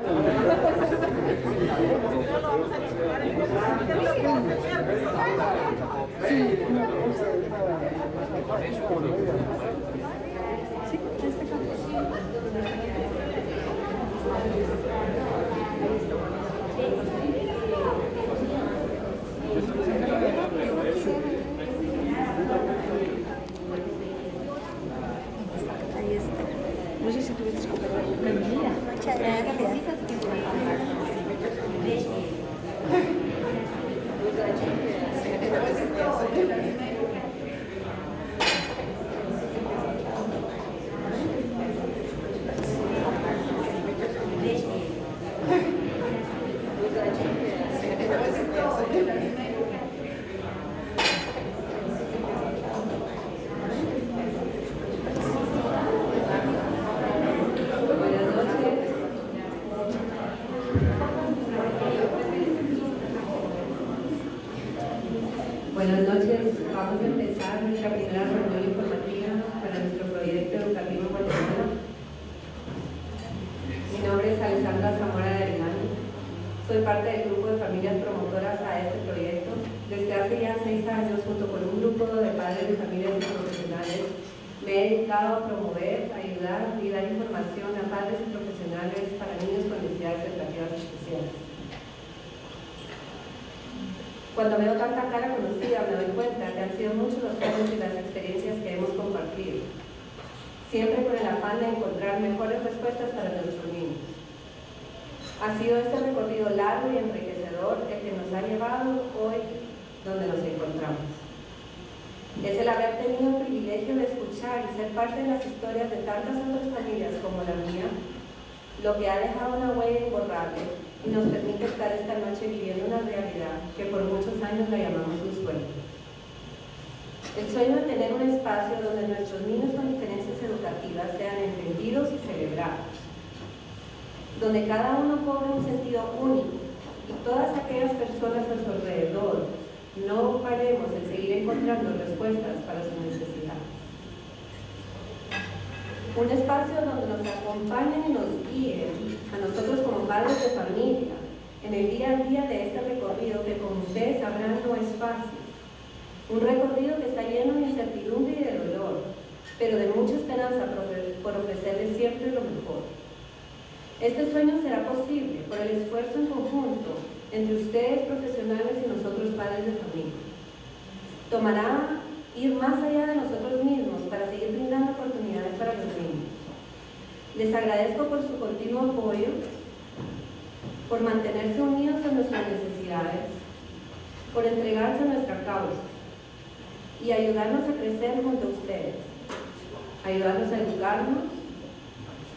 No sé si tuviste que comprar una camilla. Muchas gracias. Buenas noches, vamos a empezar nuestra primera reunión informativa para nuestro proyecto educativo en Guatemala. Mi nombre es Alessandra Zamora de Reunión. Soy parte del grupo de familias promotoras a este proyecto. Desde hace ya 6 años, junto con un grupo de padres de familias y profesionales, me he dedicado a promover, ayudar y dar información a padres y profesionales para niños con necesidades educativas especiales. Cuando veo tanta cara conocida, me doy cuenta que han sido muchos los casos y las experiencias que hemos compartido, siempre con el afán de encontrar mejores respuestas para nuestros niños. Ha sido este recorrido largo y enriquecedor el que nos ha llevado hoy donde nos encontramos. Es el haber tenido el privilegio de escuchar y ser parte de las historias de tantas otras familias como la mía, lo que ha dejado una huella imborrable y nos permite estar esta noche viviendo una realidad que por muchos años la llamamos un sueño. El sueño de tener un espacio donde nuestros niños con diferencias educativas sean entendidos y celebrados, donde cada uno cobre un sentido único y todas aquellas personas a su alrededor no paremos en seguir encontrando respuestas para sus necesidades. Un espacio donde nos acompañen y nos guíen a nosotros como padres de familia en el día a día de este recorrido que, como ustedes sabrán, no es fácil. Un recorrido que está lleno de incertidumbre y de dolor, pero de mucha esperanza por ofrecerles siempre lo mejor. Este sueño será posible por el esfuerzo en conjunto entre ustedes profesionales y nosotros padres de familia. Tomará ir más allá de nosotros mismos para seguir brindando oportunidades para los niños. Les agradezco por su continuo apoyo, por mantenerse unidos a nuestras necesidades, por entregarse a nuestra causa y ayudarnos a crecer junto a ustedes, ayudarnos a educarnos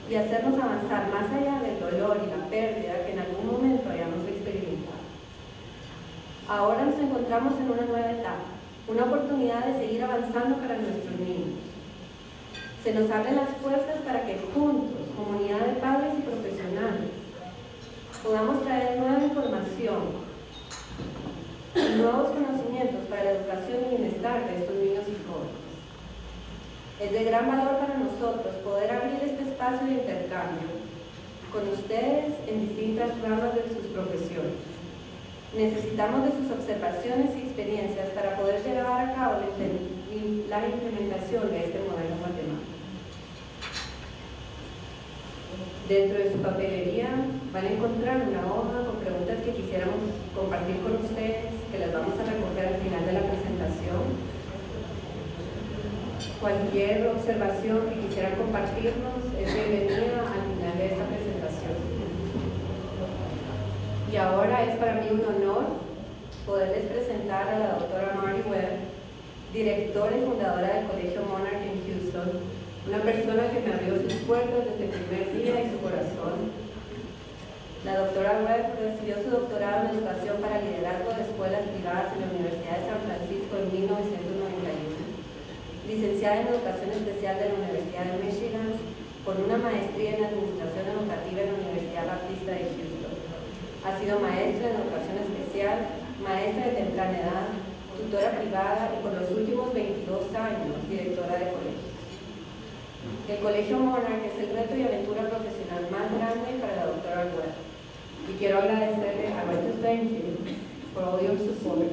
y hacernos avanzar más allá del dolor y la pérdida que en algún momento hayamos experimentado. Ahora nos encontramos en una nueva etapa, una oportunidad de seguir avanzando para nuestros niños. Se nos abren las puertas para que juntos, comunidad de padres y profesionales, podamos traer nueva información y nuevos conocimientos para la educación y bienestar de estos niños y jóvenes. Es de gran valor para nosotros poder abrir este espacio de intercambio con ustedes en distintas ramas de sus profesiones. Necesitamos de sus observaciones y experiencias para poder llevar a cabo la implementación de este modelo en Guatemala. Dentro de su papelería van a encontrar una hoja con preguntas que quisiéramos compartir con ustedes, que las vamos a recoger al final de la presentación. Cualquier observación que quisieran compartirnos es bienvenida al final de esta presentación. Y ahora es para mí un honor poderles presentar a la doctora Mary Webb, directora y fundadora del Colegio MONARCH en Houston, una persona que me abrió sus puertas desde el primer día y su corazón. La doctora Webb recibió su doctorado en Educación para Liderazgo de Escuelas Privadas en la Universidad de San Francisco en 1991, licenciada en Educación Especial de la Universidad de Michigan, con una maestría en Administración Educativa en la Universidad Baptista de Houston. Ha sido maestra en Educación Especial, maestra de temprana edad, tutora privada y por los últimos 22 años directora de colegios. El Colegio MONARCH es el reto y aventura profesional más grande para la doctora Albuera. Y quiero agradecerle, I want to thank you for all your support.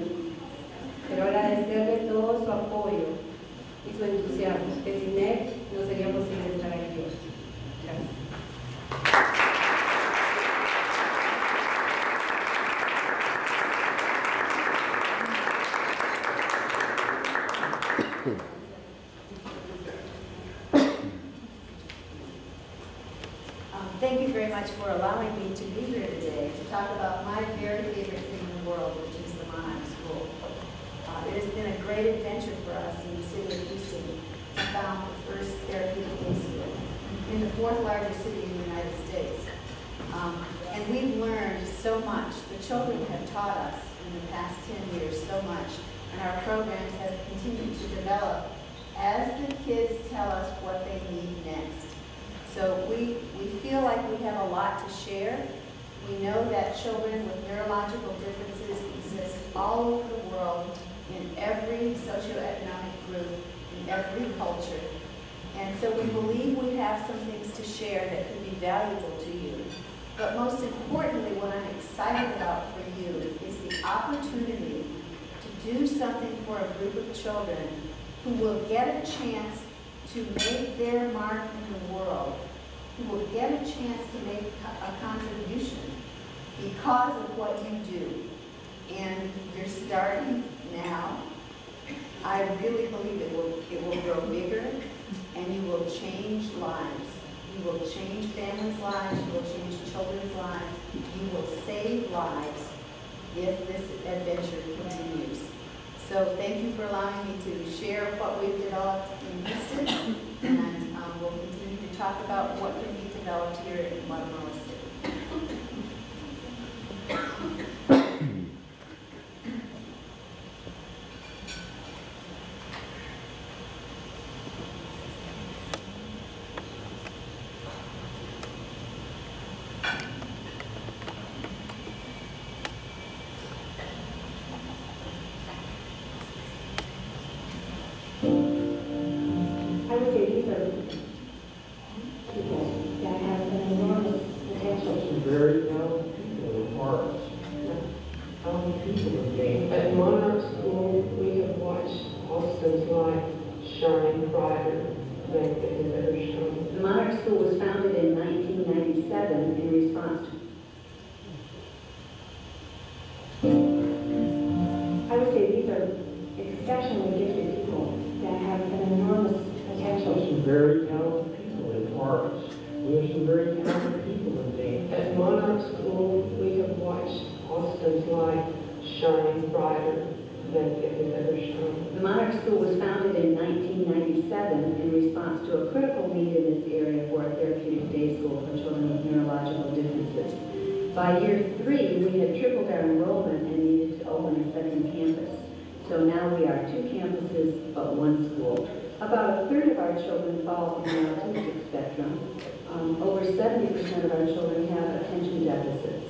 Quiero agradecerle todo su apoyo y su entusiasmo, que sin él no sería posible estar aquí hoy. Gracias. Thank you very much for allowing me to be here today to talk about my very favorite thing in the world, which is the MONARCH School. It has been a great adventure for us in the city of Houston to found the first therapeutic day school in the fourth largest city in the United States. And we've learned so much. The children have taught us in the past 10 years so much, and our programs have continued to develop as the kids tell us what they need next. So we feel like we have a lot to share. We know that children with neurological differences exist all over the world, in every socioeconomic group, in every culture. And so we believe we have some things to share that could be valuable to you. But most importantly, what I'm excited about for you is the opportunity to do something for a group of children who will get a chance to make their mark in the world, who will get a chance to make a contribution because of what you do. And you're starting now. I really believe it will grow bigger, and you will change lives. You will change families' lives, you will change children's lives, you will save lives if this adventure continues. So thank you for allowing me to share what we've developed in Houston, and we'll continue to talk about what can be developed here in Guatemala City. I would say these are people that have an enormous potential. Some very talented people in arts. Talented people in games. At MONARCH School, we have watched Austin's life shine brighter than it has ever shone. The MONARCH School was founded in 1997 in response to... I would say these are exceptionally gifted people that have an enormous potential. Some very talented people in arts. We have some very talented people in games. At MONARCH School, we have watched Austin's life shine brighter than it has ever shone. The MONARCH School was founded in 1997 in response to a critical need in this area for a therapeutic day school for children with neurological differences. By year 3, we had tripled our enrollment and needed to open a second campus. So now we are 2 campuses, but 1 school. About a third of our children fall in the autistic spectrum. Over 70% of our children have attention deficits.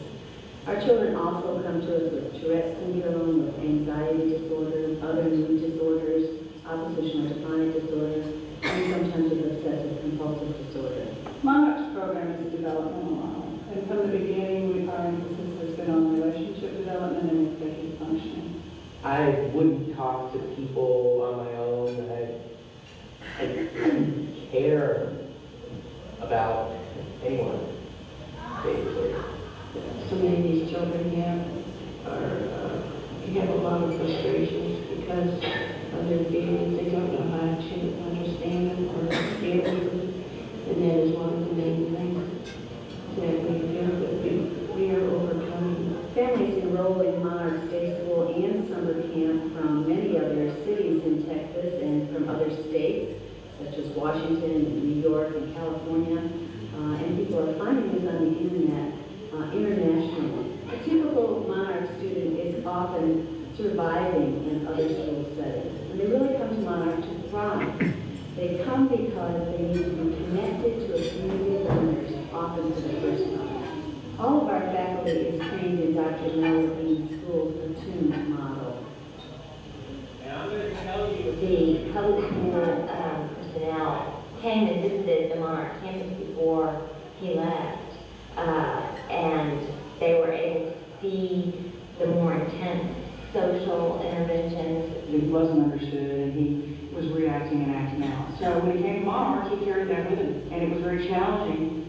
Our children also come to us with Tourette syndrome, with anxiety disorders, other mood disorders, oppositional defiant disorders, and sometimes with obsessive compulsive disorder. MONARCH's program is a developmental model, and from the beginning, our emphasis has been on relationship development and executive functioning. I wouldn't talk to people on my own. I didn't care about anyone, basically. So many of these children have a lot of frustrations because of their feelings. They don't know how to understand them or deal with them. And that is one of the main things that we feel that we are overcoming. Families enroll in MONARCH Day School and summer camp from many other cities in Texas and from other states, such as Washington, New York, and California. And people are finding this on the internet internationally. A typical MONARCH student is often surviving in other school settings. And they really come to MONARCH to thrive. They come because they need to be connected to a community of learners, often for the first time. All of our faculty is trained in Dr. Mel Levine's school platoon model. And I'm going to tell you, the public school personnel came and visited the Monarch campus before he left, and they were able to see the more intense social interventions. He wasn't understood, and he was reacting and acting out. So when he came to Monarch, he carried that with him, and it was very challenging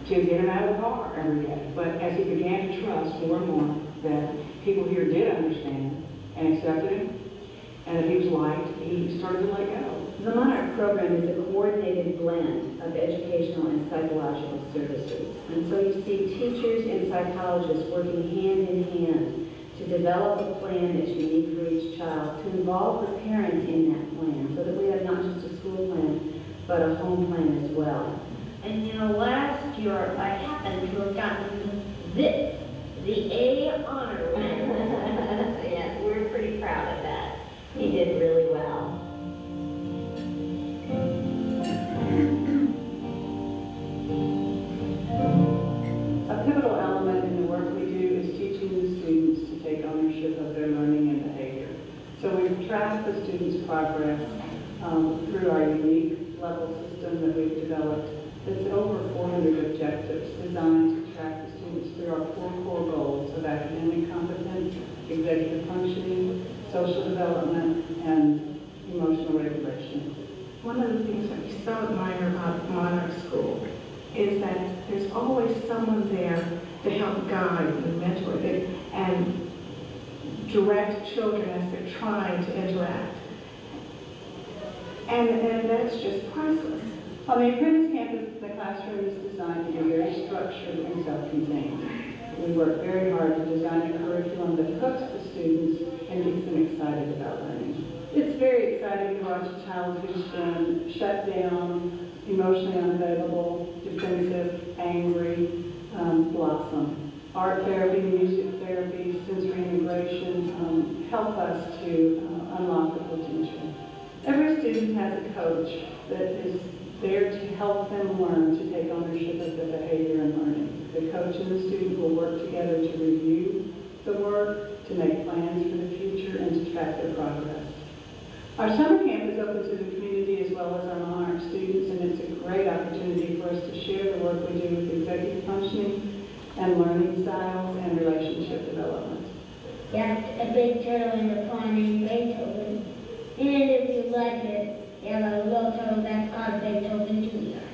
to get him out of the car every day. But as he began to trust more and more that people here did understand and accepted him, and that he was liked, he started to let go. The Monarch program is a coordinated blend of educational and psychological services. And so you see teachers and psychologists working hand in hand to develop a plan that's unique for each child, to involve the parents in that plan, so that we have not just a school plan, but a home plan as well. And you know, last year I happened to have gotten this, the A honor roll. Yes, we're pretty proud of that. He did really well. A pivotal element in the work we do is teaching the students to take ownership of their learning and behavior. So we track the students' progress through our unique level system that we've developed. It's over 400 objectives designed to track the students through our 4 core goals of academic competence, executive functioning, social development, and emotional regulation. One of the things that we so admire about Monarch School is that there's always someone there to help guide and mentor and direct children as they're trying to interact. And that's just priceless. On the Apprentice campus, the classroom is designed to be very structured and self-contained. We work very hard to design a curriculum that hooks the students and gets them excited about learning. It's very exciting to watch a child who's been shut down, emotionally unavailable, defensive, angry, blossom. Art therapy, music therapy, sensory integration help us to unlock the potential. Every student has a coach that is there to help them learn to take ownership of their behavior and learning. The coach and the student will work together to review the work, to make plans for the future, and to track their progress. Our summer camp is open to the community as well as our Monarch students, and it's a great opportunity for us to share the work we do with executive functioning and learning styles and relationship development. There's a big turtle in the pond named Beethoven. And if you like it, you have a little turtle that's called Beethoven Jr.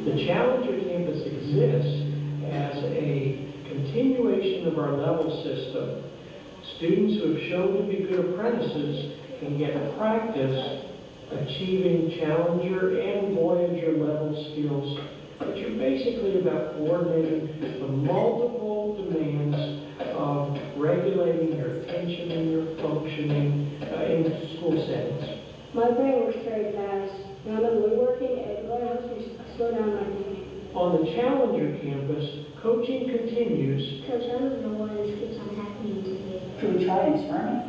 The Challenger campus exists as a continuation of our level system. Students who have shown to be good apprentices can get practice achieving Challenger and Voyager level skills, which are basically about coordinating the multiple demands of regulating your attention and your functioning in school settings. My brain works very fast. When I'm woodworking, it really helps me slow down my thinking. On the Challenger campus, coaching continues. Coach, I don't know why this keeps on happening to me. Should we try an experiment?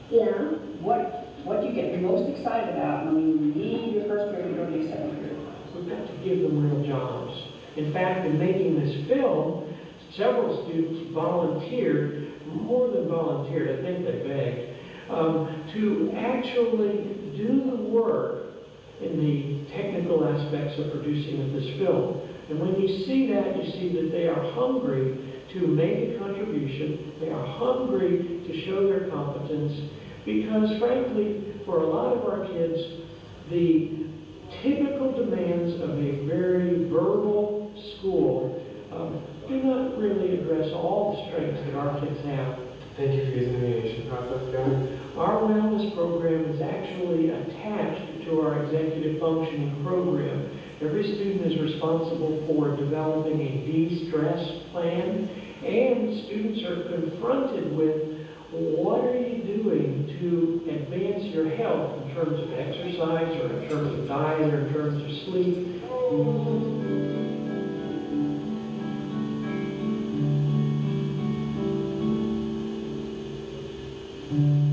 Yeah. What do you get most excited about when you leave your first period and go to your second period? We've got to give them real jobs. In fact, in making this film, several students volunteered, more than volunteered, I think they begged, to actually do the work in the technical aspects of producing this film. And when you see that, you see that they are hungry to make a contribution. They are hungry to show their competence because, frankly, for a lot of our kids, the typical demands of a very verbal school do not really address all the strengths that our kids have. Thank you for using the mediation process, John. Our wellness program is actually attached to our executive functioning program. Every student is responsible for developing a de-stress plan, and students are confronted with what are you doing to advance your health in terms of exercise or in terms of diet or in terms of sleep.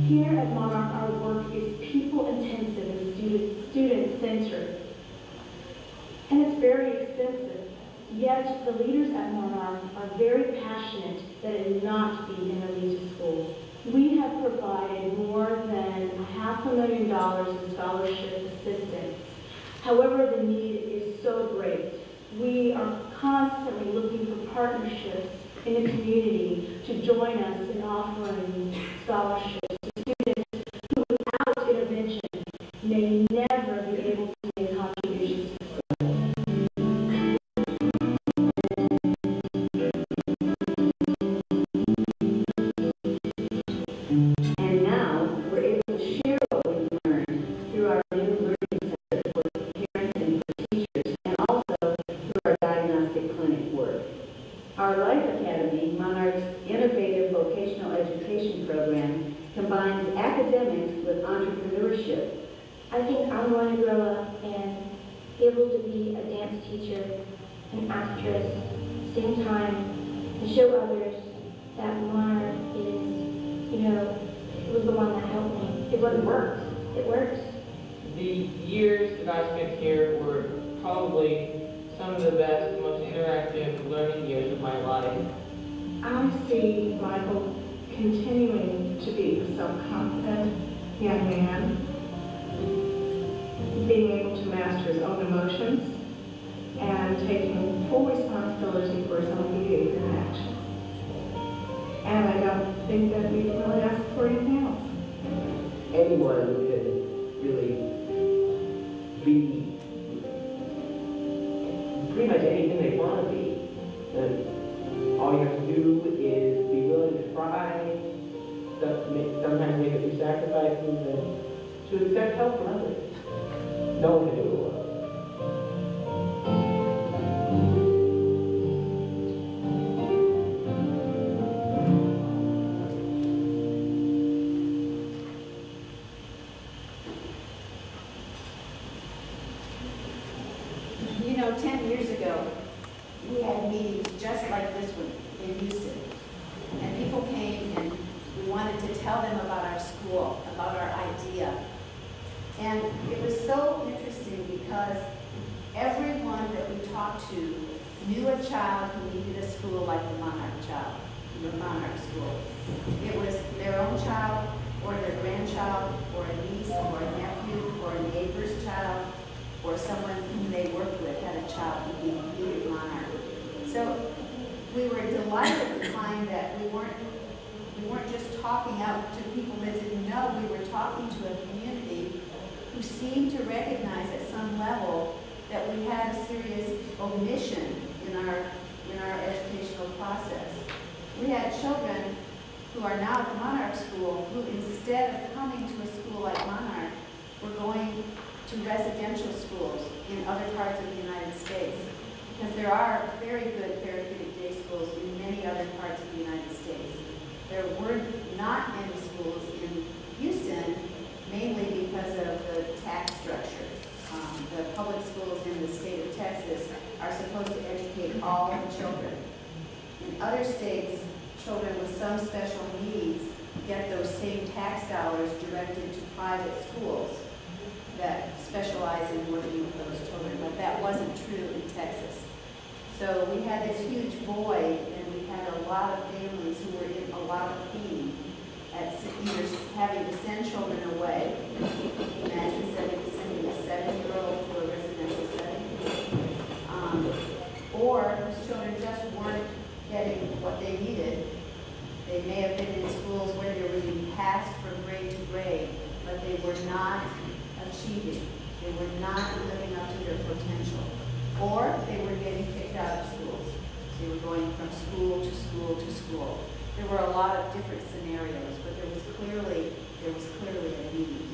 Here at Monarch, our work is people-intensive and student-centered. And it's very expensive. Yet the leaders at Monarch are very passionate that it not be in elite schools. We have provided more than $500,000 in scholarship assistance. However, the need is so great. We are constantly looking for partnerships in the community to join us in offering scholarships to students who, without intervention, may never be able to make contributions to And now, we're able to share what we've learned through our new learning center for parents and for teachers, and also through our diagnostic clinic work. Our Life Academy, Monarch's innovative vocational education program, combines academics with entrepreneurship. I think I'm going to grow up and be able to be a dance teacher, an actress, same time, to show others that Monarch is, it was the one that helped me. It works. It works. The years that I spent here were probably some of the best, most interactive learning years of my life. I see Michael continuing to be a self-confident young man, being able to master his own emotions, and taking full responsibility for his own behavior and actions. And I don't think that we can really ask for anything else. Anyone can really be pretty much anything they want to be. And all you have to do is be willing to try, sometimes make a few sacrifices, and to accept help from others. No one can do it alone. You know, 10 years ago, we had meetings just like this one in Houston. And people came and we wanted to tell them about our school, about our idea. And it was so interesting because everyone that we talked to knew a child who needed a school like the Monarch child, the Monarch school. It was their own child or their grandchild or a niece or a nephew or a neighbor's child or someone whom they worked with had a child who needed Monarch. So we were delighted to find that we weren't just talking out to people that didn't know, we were talking to a community who seemed to recognize at some level that we had a serious omission in our educational process. We had children who are now at the Monarch School who, instead of coming to a school like Monarch, were going to residential schools in other parts of the United States. Because there are very good therapeutic day schools in many other parts of the United States. There were not many schools in Houston, mainly because of the tax structure. The public schools in the state of Texas are supposed to educate all of the children. In other states, children with some special needs get those same tax dollars directed to private schools that specialize in working with those children, but that wasn't true in Texas. So we had this huge void, and we had a lot of families who were in a lot of pain at either having to send children away. Imagine sending a 7-year-old to a residential setting. Or whose children just weren't getting what they needed. They may have been in schools where they were being passed from grade to grade, but they were not achieving. They were not living up to their potential. Or they were getting kicked out of schools. They were going from school to school to school. There were a lot of different scenarios, but there was clearly a need.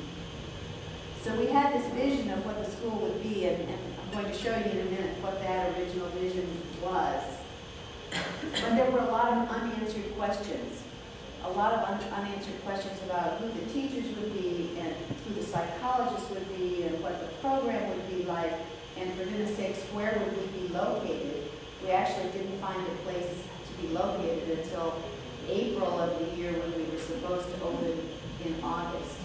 So we had this vision of what the school would be, and I'm going to show you in a minute what that original vision was. But there were a lot of unanswered questions. A lot of unanswered questions about who the teachers would be, and who the psychologists would be, and what the program would be like, and for goodness sakes, where would we be located? We actually didn't find a place to be located until April of the year when we were supposed to open in August.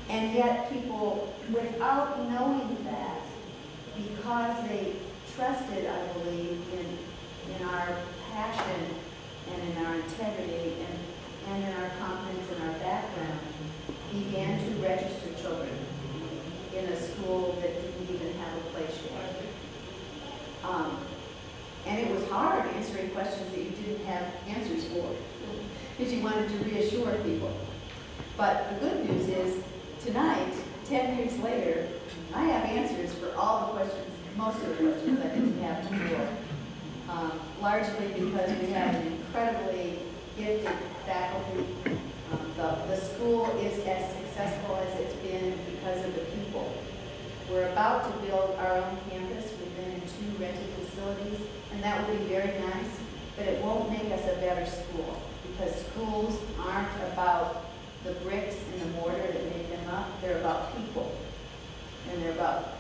And yet people, without knowing that, because they trusted, I believe, in our passion and in our integrity and in our confidence in our background, began to register children in a school that didn't even have a place yet. And it was hard answering questions that you didn't have answers for, because you wanted to reassure people. But the good news is, tonight, 10 years later, I have answers for all the questions, most of the questions I didn't have before. Largely because we have an incredibly gifted faculty. The school is as successful as it's been because of the people. We're about to build our own campus within 2 rented facilities, and that will be very nice, but it won't make us a better school, because schools aren't about the bricks and the mortar that make them up. They're about people, and they're about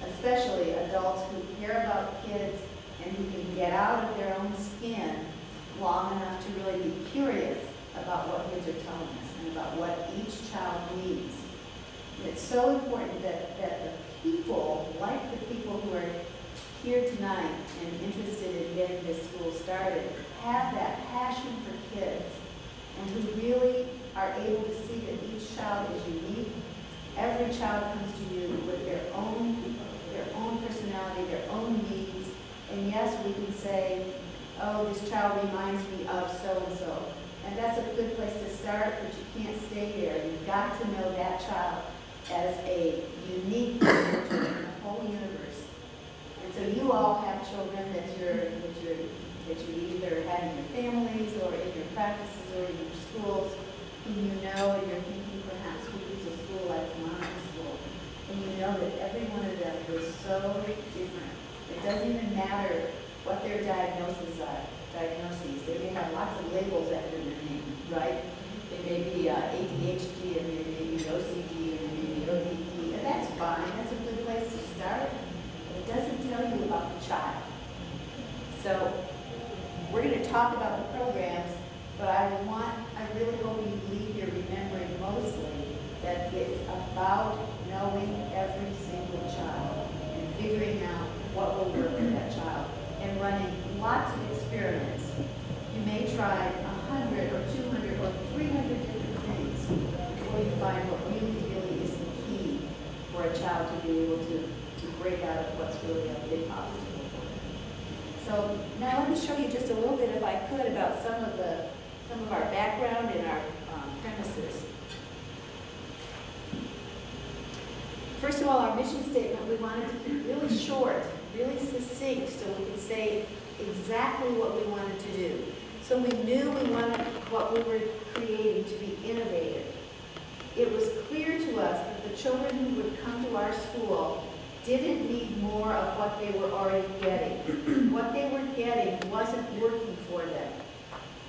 especially adults who care about kids and who can get out of their own skin long enough to really be curious about what kids are telling us and about what each child needs. It's so important that the people, like the people who are here tonight and interested in getting this school started, have that passion for kids and who really are able to see that each child is unique. Every child comes to you with their own personality, their own needs. And yes, we can say, oh, this child reminds me of so-and-so. And that's a good place to start, but you can't stay there. You've got to know that child as a unique individual in the whole universe. And so you all have children that you either have in your families or in your practices or in your schools, whom you know and you're thinking perhaps we use a school like the MONARCH school. And you know that every one of them is so different. It doesn't even matter what their diagnoses. They may have lots of labels after their name, right? They may be ADHD, and they may be OCD, and they may be ODD, and that's fine. That's a good place to start. But it doesn't tell you about the child. So we're going to talk about the programs, but I really hope you leave here remembering mostly that it's about knowing every single child and figuring out what will work for that child and running lots of experiments. You may try 100 or 200 or 300 different things before you find what really is the key for a child to be able to break out of what's really a big obstacle for them. So now let me show you just a little bit, if I could, about some of our background and our premises. First of all, our mission statement, we wanted to keep really short, really succinct, so we could say exactly what we wanted to do. So we knew we wanted what we were creating to be innovative. It was clear to us that the children who would come to our school didn't need more of what they were already getting. What they were getting wasn't working for them.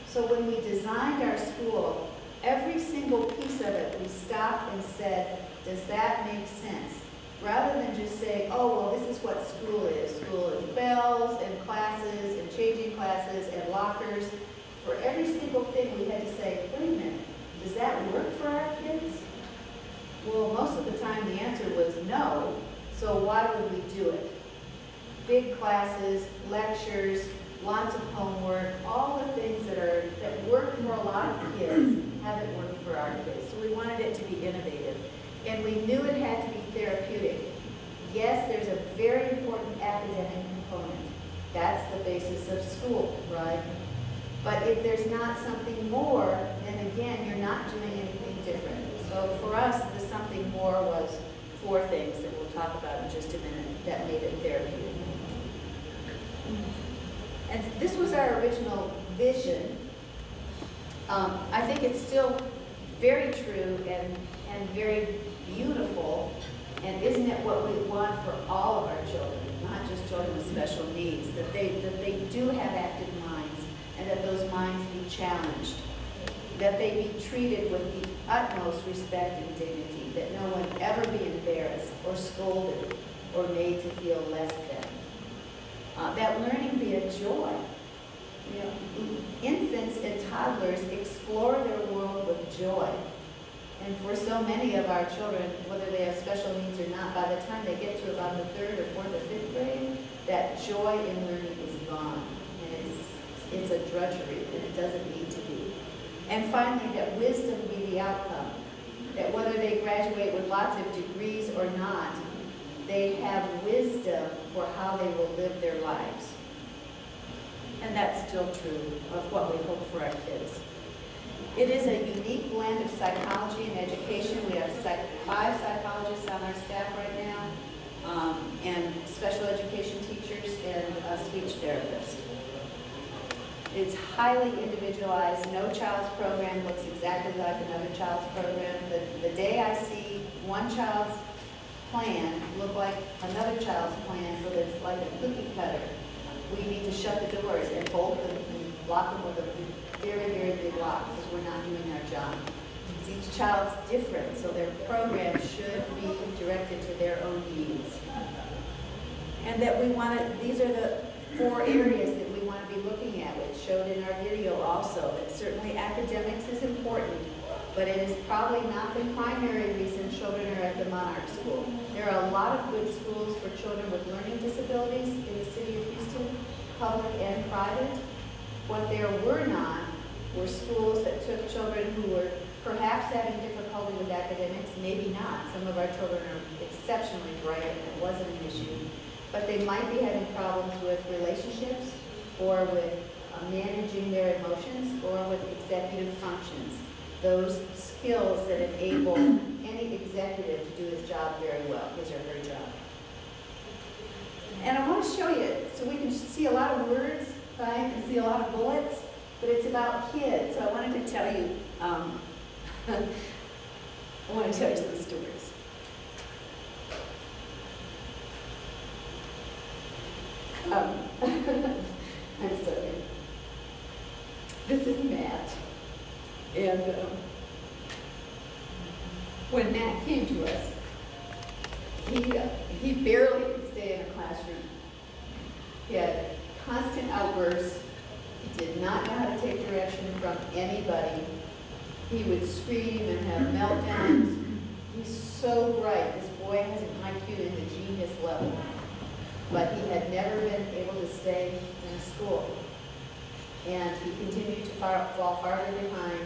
So when we designed our school, every single piece of it, we stopped and said, does that make sense? Rather than just say, oh, well, this is what school is. School is bells and classes and changing classes and lockers. For every single thing, we had to say, wait a minute, does that work for our kids? Well, most of the time the answer was no, so why would we do it? Big classes, lectures, lots of homework, all the things that work for a lot of kids haven't worked for our kids. So we wanted it to be innovative. And we knew it had to be therapeutic. Yes, there's a very important academic component. That's the basis of school, right? But if there's not something more, then again, you're not doing anything different. So for us, the something more was 4 things that we'll talk about in just a minute that made it therapeutic. And this was our original vision. I think it's still very true and very beautiful, and isn't it what we want for all of our children, not just children with special needs, that they do have active minds, and that those minds be challenged, that they be treated with the utmost respect and dignity, that no one ever be embarrassed or scolded or made to feel less than. That learning be a joy. You know, infants and toddlers explore their world with joy. And for so many of our children, whether they have special needs or not, by the time they get to about the 3rd or 4th or 5th grade, that joy in learning is gone. And it's it's a drudgery, and it doesn't need to be. And finally, that wisdom be the outcome. That whether they graduate with lots of degrees or not, they have wisdom for how they will live their lives. And that's still true of what we hope for our kids. It is a unique blend of psychology and education. We have 5 psychologists on our staff right now, and special education teachers and a speech therapist. It's highly individualized. No child's program looks exactly like another child's program. The day I see one child's plan look like another child's plan, so that it's like a cookie cutter, we need to shut the doors and bolt them and lock them with a very, very big lock, because we're not doing our job. Each child's different, so their program should be directed to their own needs. And that we want to, these are the 4 areas that we want to be looking at, which showed in our video also. That certainly academics is important, but it is probably not the primary reason children are at the Monarch School. There are a lot of good schools for children with learning disabilities in the city of Houston, public and private. What there were not were schools that took children who were perhaps having difficulty with academics, maybe not. Some of our children are exceptionally bright and it wasn't an issue. But they might be having problems with relationships, or with managing their emotions, or with executive functions. Those skills that enable any executive to do his job very well, his or her job. And I want to show you, so we can see a lot of words, right, and see a lot of bullets, but it's about kids. So I wanted to tell you, I want to tell you some stories. I'm sorry. This is Matt. And when Matt came to us, he barely could stay in a classroom. He had constant outbursts. He did not know how to take direction from anybody. He would scream and have meltdowns. He's so bright. This boy has an IQ in the genius level. But he had never been able to stay in a school. And he continued to fall farther behind.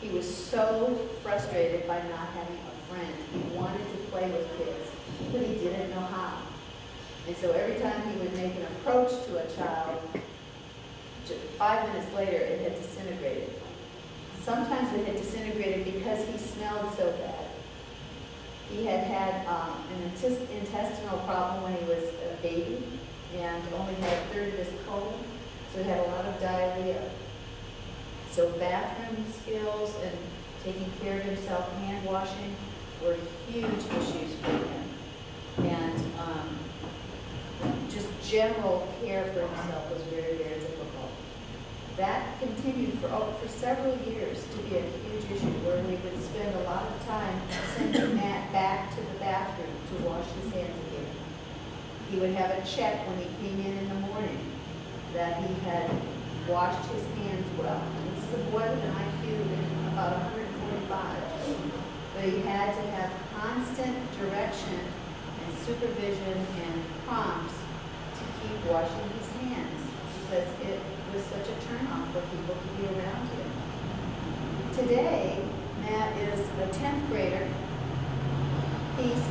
He was so frustrated by not having a friend. He wanted to play with kids, but he didn't know how. And so every time he would make an approach to a child, 5 minutes later it had disintegrated. Sometimes it had disintegrated because he smelled so bad. He had had an intestinal problem when he was a baby and only had a third of his colon, so he had a lot of diarrhea. So bathroom skills and taking care of himself, hand washing, were huge issues for him. And just general care for himself was very, very difficult. That continued for several years to be a huge issue, where we would spend a lot of time sending Matt back to the bathroom to wash his hands again. He would have a check when he came in the morning that he had washed his hands well. This is a boy with an IQ of about 145. But he had to have constant direction and supervision and prompts to keep washing his hands, because it was such a turnoff for people to be around him. Today, Matt is a 10th grader. He's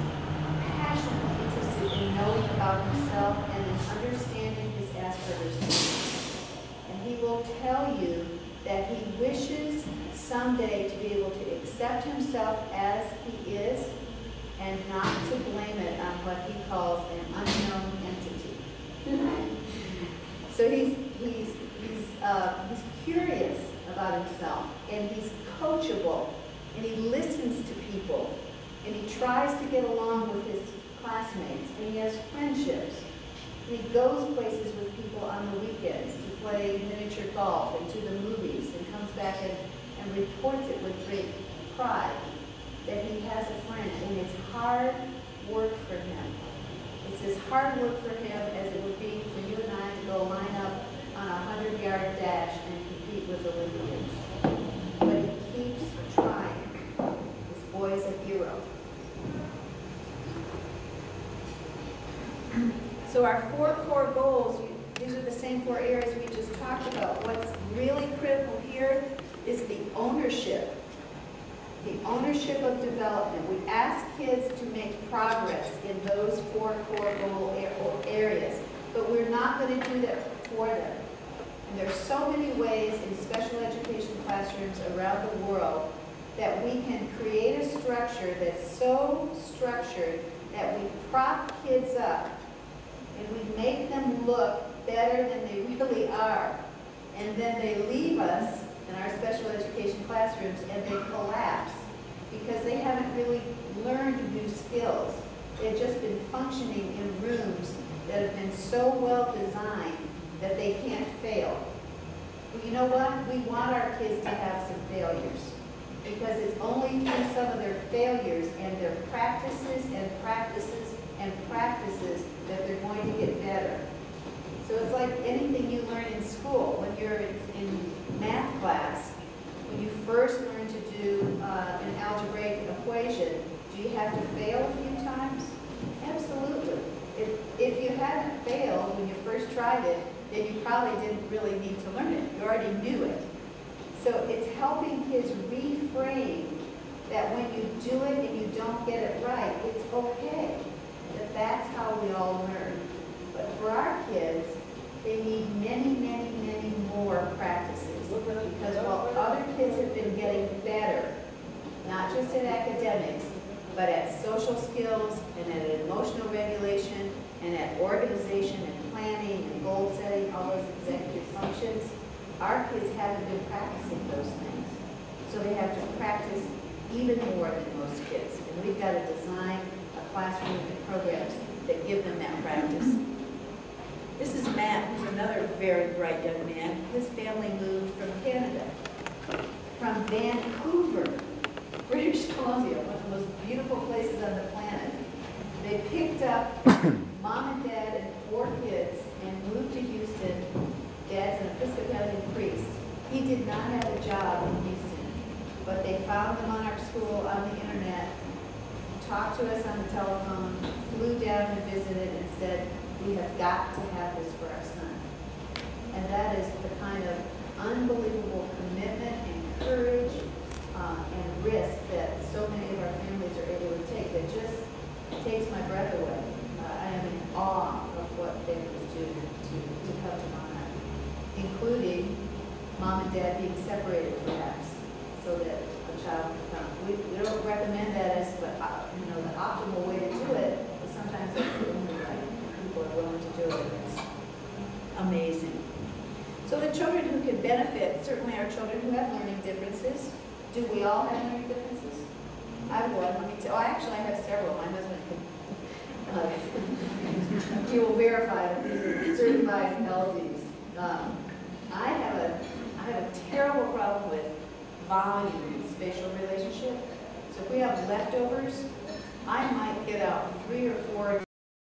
passionately interested in knowing about himself and in understanding his Asperger's syndrome. And he will tell you that he wishes someday to be able to accept himself as he is and not to blame it on what he calls an unknown entity. So he's curious about himself, and he's coachable, and he listens to people, and he tries to get along with his classmates, and he has friendships, and he goes places with people on the weekends to play miniature golf and to the movies, and comes back and reports it with great pride that he has a friend, and it's hard work for him. It's as hard work for him as it would be for you and I to go line up on a 100-yard dash and compete with Olympians. But he keeps trying. This boy is a hero. So our 4 core goals, these are the same 4 areas we just talked about. What ownership of development. We ask kids to make progress in those 4 core goal areas, but we're not going to do that for them. And there's so many ways in special education classrooms around the world that we can create a structure that's so structured that we prop kids up and we make them look better than they really are. And then they leave us in our special education classrooms and they collapse because they haven't really learned new skills. They've just been functioning in rooms that have been so well designed that they can't fail. Well, you know what? We want our kids to have some failures because it's only through some of their failures and their practices and practices and practices that they're going to get better. So it's like anything you learn in school. When you're in math class, when you first learn to do an algebraic equation, do you have to fail a few times? Absolutely. If you hadn't failed when you first tried it, then you probably didn't really need to learn it. You already knew it. So it's helping kids reframe that when you do it and you don't get it right, it's okay. That that's how we all learn. But for our kids, they need many, many, many more practices. Because while other kids have been getting better, not just at academics, but at social skills and at emotional regulation and at organization and planning and goal setting, all those executive functions, our kids haven't been practicing those things. So they have to practice even more than most kids. And we've got to design a classroom and programs that give them that practice. This is Matt, who's another very bright young man. His family moved from Canada, from Vancouver, British Columbia, one of the most beautiful places on the planet. They picked up mom and dad and 4 kids and moved to Houston. Dad's an Episcopalian priest. He did not have a job in Houston, but they found the MONARCH school on the internet, talked to us on the telephone, flew down and visited and said, we have got to have this for our son. And that is the kind of unbelievable commitment and courage and risk that so many of our families are able to take that just takes my breath away. I am in awe of what families do to come to MONARCH, including mom and dad being separated perhaps so that a child can come. We don't recommend that as the optimal way to do it, but sometimes that's the only way. People are willing to do it. It's amazing. So the children who can benefit certainly are children who have learning differences. Do we all have learning differences? I have one. Let me tell. I have several. My husband can. He will verify that these are certified LDs. I have a terrible problem with volume in spatial relationship. So if we have leftovers, I might get out 3 or 4